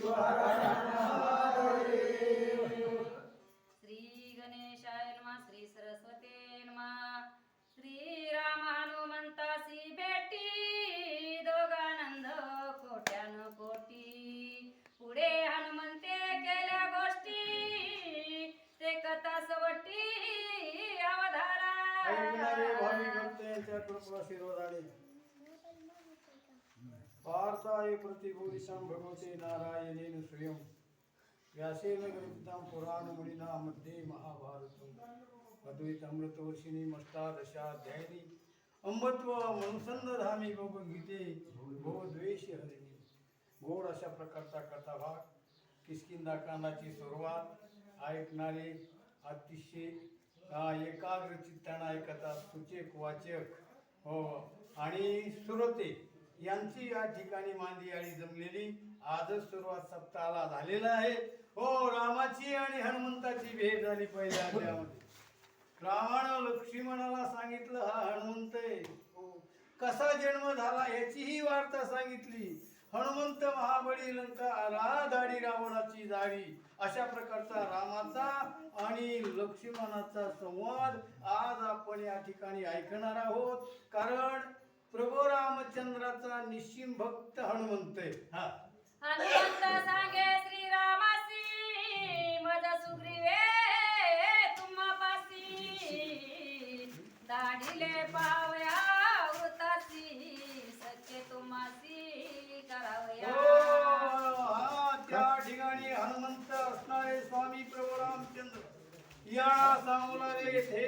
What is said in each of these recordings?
श्री गणेशाय नमः. श्री सरस्वते नमः. श्री राम हनुमंतासी भेटी दोघानंद कोट्यान कोटी. पुढे हनुमंते केल्या गोष्टी ते कथा सवटी अवधारा. ऐकणारे भावी भक्तांच्या कृपाशीर्वादाने पार्थाय प्रतिभूषितं भगवते नारायणेन श्रियं व्यासेन ग्रथितं पुराणमुनिना मध्ये महाभारतम् अद्वैतामृतवर्षिणी मष्टादशाध्यायिनी अंबत्व मनसंदधामी भगवद्गीते भवद्वेषहरिणी. गोड अशा प्रकारचा कथाभाग किष्किंधाकांडाची सुरुवात ऐकणारे अतिशय एकाग्र चित्ताने ऐकतात. सूचक वाचक हो आणि श्रोते यांची या ठिकाणी मांदियाळी जमलेली आजच सुरुवात सप्ताहाला झालेला आहे. हो, रामाची आणि हनुमंताची भेट झाली पहिल्या अध्यायामध्ये. रामानं लक्ष्मणाला सांगितलं हा हनुमंत आहे. हो, कसा जन्म झाला याचीही वार्ता सांगितली. हनुमंत महाबळी लंका राधाडी रावणाची जाडी अशा प्रकारचा रामाचा आणि लक्ष्मणाचा संवाद आज आपण या ठिकाणी ऐकणार आहोत. कारण प्रभू रामचंद्राचा निश्चिम भक्त हनुमंत आहे. हनुमंत सांगे श्रीरामासी माझा सुग्रीवे तुम्हापासी. दाढीले पावया वृतासी सख्य तुम्हासी करावया. त्या ठिकाणी हनुमंत असणारे स्वामी प्रभू रामचंद्र या सांगणारे हे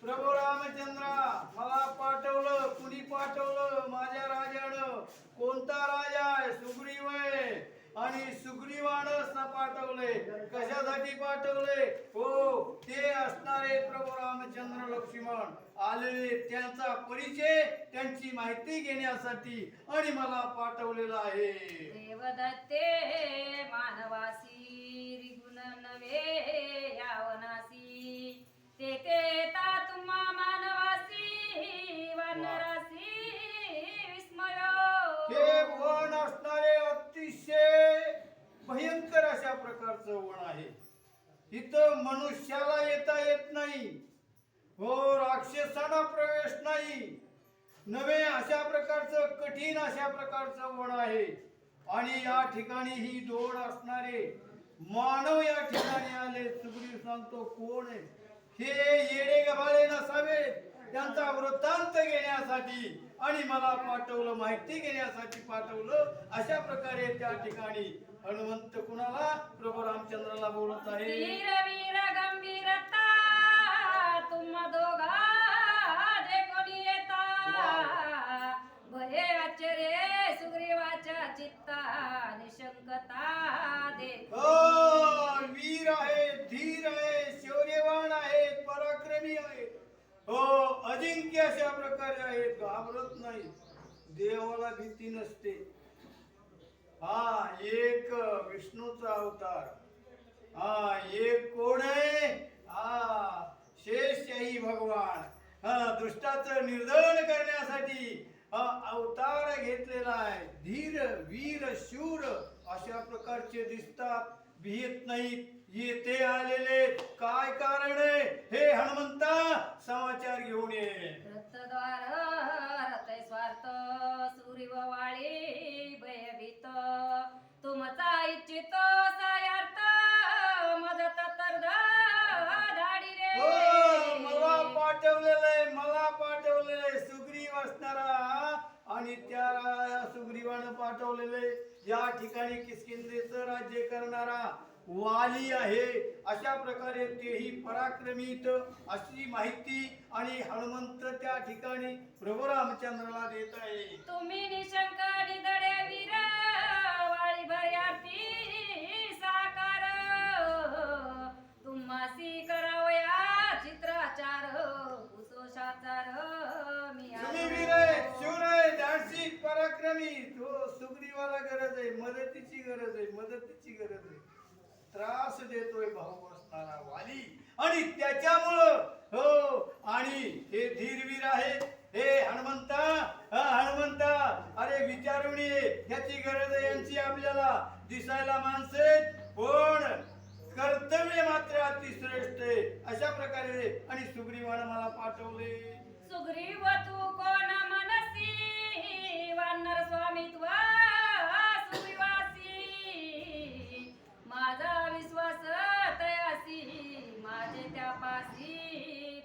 प्रभू रामचंद्रा मला पाठवलं. कुणी पाठवलं? माझ्या राजानं. कोणता राजा आहे? सुग्रीव आहे. आणि सुग्रीवानं पाठवले. कशासाठी पाठवले? हो, ते असणारे प्रभू रामचंद्र लक्ष्मण आलेले त्यांचा परिचय त्यांची माहिती घेण्यासाठी आणि मला पाठवलेला आहे. देवदत्ते मानवासी रिगुण नवे यावनासी. ते ता तुम्हा मानवासी वानरासी विस्मयो. हे वन असणारे अतिशय भयंकर अशा प्रकारचं वन आहे. इथं मनुष्याला येता येत नाही. हो, राक्षसांना प्रवेश नाही. नवे अशा प्रकारचं कठीण अशा प्रकारचं वन आहे. आणि या ठिकाणी ही दोड असणारे मानव या ठिकाणी आले. सुग्रीव सांगतो कोण आहे? हे येडे गबाळे नसावेत. त्यांचा वृत्तांत घेण्यासाठी आणि मला पाठवलं, माहिती घेण्यासाठी पाठवलं. अशा प्रकारे त्या ठिकाणी हनुमंत कुणाला? प्रभू रामचंद्राला बोलत आहे. वीर वीर गंभीरता तुम्हा दोघा जे कोणी येता. भये आश्चर्य सुग्रीवाच्या चित्ता निशंकता दे. वीर आहे, धीर आहे, शौर्यवान आहेत, पराक्रमी आहेत. हो, अजिंक्य अशा प्रकारे आहेत. घाबरत नाही. देवाला भीती नसते. एक विष्णूचा अवतार. एक कोण आहे? शेषशाही भगवान. दुष्टाचं निर्दलन करण्यासाठी अवतार घेतलेला आहे. धीर वीर शूर अशा प्रकारचे दिसतात. भीत नाहीत. येथे आलेले काय कारण आहे? हे हनुमंता समाचार घेऊन ये. रथद्वार रथै स्वार्थ सुरीव वाळी भयभीत. तुमचा इच्छित सायार्थ मदत तर धाडी रे. मला पाठवलेले सुग्रीव असणारा आणि त्या सुग्रीवानं पाठवलेले या ठिकाणी किष्किंधेचं राज्य करणारा वाली आहे. अशा प्रकारे तेही पराक्रमीत अशी माहिती आणि हनुमंत त्या ठिकाणी प्रभू रामचंद्राला देत आहे. तुम्ही निशंक निधडे वीर वाळी भयार्थी साकार. तुम्हासी करावया चित्राचार कुसोषाचार. तुम्ही वीर आहे, शूर आहे, धाडसी, पराक्रमी. तो सुग्रीवाला गरज आहे, मदतीची गरज आहे, मदतीची गरज आहे. त्रास देतोय भाऊ असणारा वाली आणि त्याच्यामुळं हो. आणि हे धीरवीर आहेत. हे हनुमंता, अरे विचारून ये. याची गरज आहे यांची आपल्याला. दिसायला माणसं आहेत, पण कर्तव्य मात्र अतिश्रेष्ठ आहे. अशा प्रकारे आणि सुग्रीवानं मला पाठवले. सुग्रीव तू कोण मनसी वानर स्वामित्व सुग्रीवासी माझा विश्वास तयासी माझे त्यापासी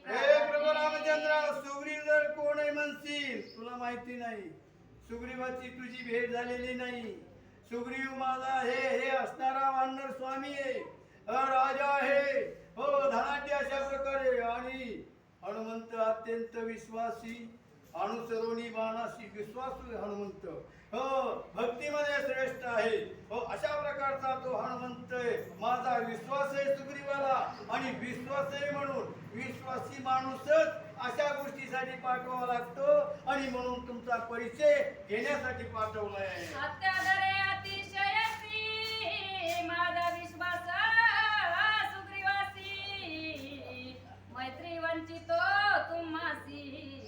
हे प्रभू रामचंद्र, सुग्रीव जर कोण आहे म्हणशील, तुला माहिती नाही. सुग्रीवाची तुझी भेट झालेली नाही. सुग्रीव माझा हे असणारा वानर स्वामी आहे, राजा आहे, हो धनाढ्य अशा प्रकारे. आणि हनुमंत अत्यंत विश्वासी, अनुसरोनी बाणाशी विश्वासू हनुमंत, हो भक्तीमध्ये श्रेष्ठ आहे. हो अशा प्रकारचा तो हनुमंत आहे. माझा विश्वास आहे सुग्रीवाला, आणि विश्वास आहे म्हणून विश्वासी माणूसच अशा गोष्टीसाठी पाठवावा लागतो, आणि म्हणून तुमचा परिचय घेण्यासाठी पाठवलाय. अत्यादरे अतिशयसी माझा विश्वास सुग्रीवासी मैत्री वंचितो तुम्हासी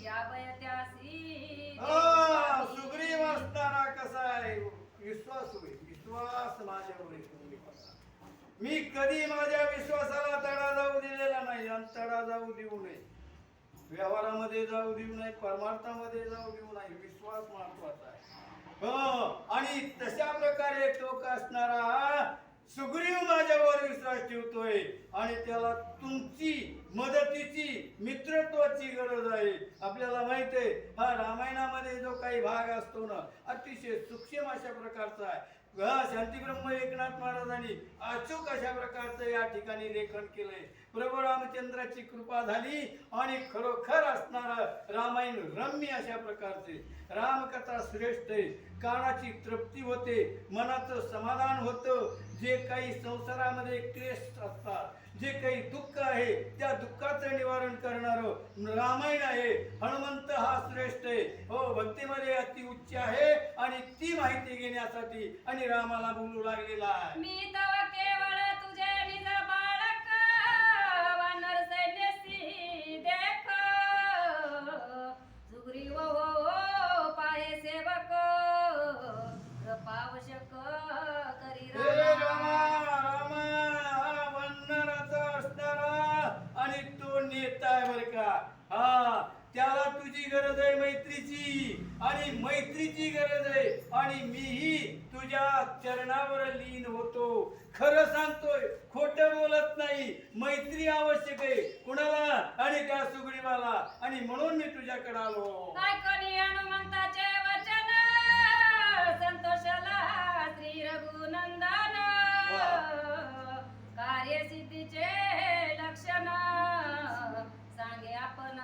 अभय त्यासी सुग्रीव असताना कसा आहे, विश्वास होईल. विश्वास माझ्यावर आहे सुग्रीवाचा. मी कधी माझ्या विश्वासाला तडा जाऊ दिलेला नाही, आणि तडा जाऊ देऊ नये. व्यवहारामध्ये जाऊ देऊ नये, परमार्थामध्ये जाऊ देऊ नये. विश्वास महत्वाचा आहे. आणि तशा प्रकारे टोक असणारा सुग्रीव माझ्यावर विश्वास ठेवतोय, आणि त्याला तुमची मदतीची मित्रत्वाची गरज आहे. आपल्याला माहित आहे, हा रामायणामध्ये जो काही भाग असतो ना, अतिशय सूक्ष्म अशा प्रकारचा आहे. शांतीब्रह्म एकनाथ महाराजांनी अचूक अशा प्रकारचं या ठिकाणी लेखन केलंय. प्रभू रामचंद्राची कृपा झाली, आणि खरोखर असणारं रामायण रम्य अशा प्रकारचे. रामकथा श्रेष्ठ आहे. कानाची तृप्ती होते, मनाचं समाधान होतं. जे काही संसारामध्ये क्लेश असतात, जे काही दुःख आहे, त्या दुःखाचं निवारण करणारं रामायण आहे. हनुमंत हा श्रेष्ठ आहे, हो भक्तीमध्ये अति उच्च आहे, आणि ती माहिती घेण्यासाठी आणि रामाला बोलू लागलेला आहे. मी तव केवळ तुझे निज बाळक वानर सैन्यसी देख सुग्रीव हो पाहे सेवक कृपावशक करी हे रामा हा वनराचा असणारा, आणि तो नेता आहे बर का. हा त्याला तुझी गरज आहे मैत्रीची, आणि मैत्रीची गरज आहे, आणि मीही तुझ्या चरणावर लीन होतो. खरं सांगतोय, खोटं बोलत नाही. मैत्री आवश्यक आहे कुणाला, आणि त्या सुग्रीवाला, आणि म्हणून मी तुझ्याकडे आलो. ऐकणी हनुमंताचे वचन संतोषला श्री रघुनंदन कार्यसिद्धीचे लक्षण सांगे आपण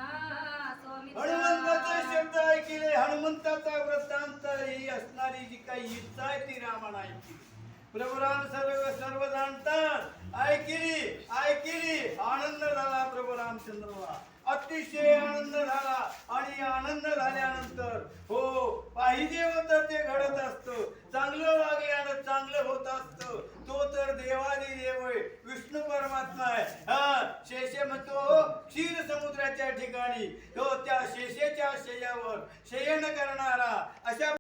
हनुमंताचे शब्द ऐकले. हनुमंताचा वृत्तांत ही असणारी जी काही इच्छा आहे ती रामानं ऐकली. प्रभू राम सर्व जाणतात. ऐकली आनंद झाला प्रभू रामचंद्राला, अतिशय आनंद झाला. आणि आनंद झाल्यानंतर हो पाहिजे होतं ते घडत असतं. चांगलं वागल्यानं चांगलं होत असतं. तो तर देवादी देव आहे, विष्णू परमात्मा आहे. शेषे म्हणतो क्षीर समुद्राच्या ठिकाणी तो त्या शेषेच्या शय्यावर शयन करणारा अशा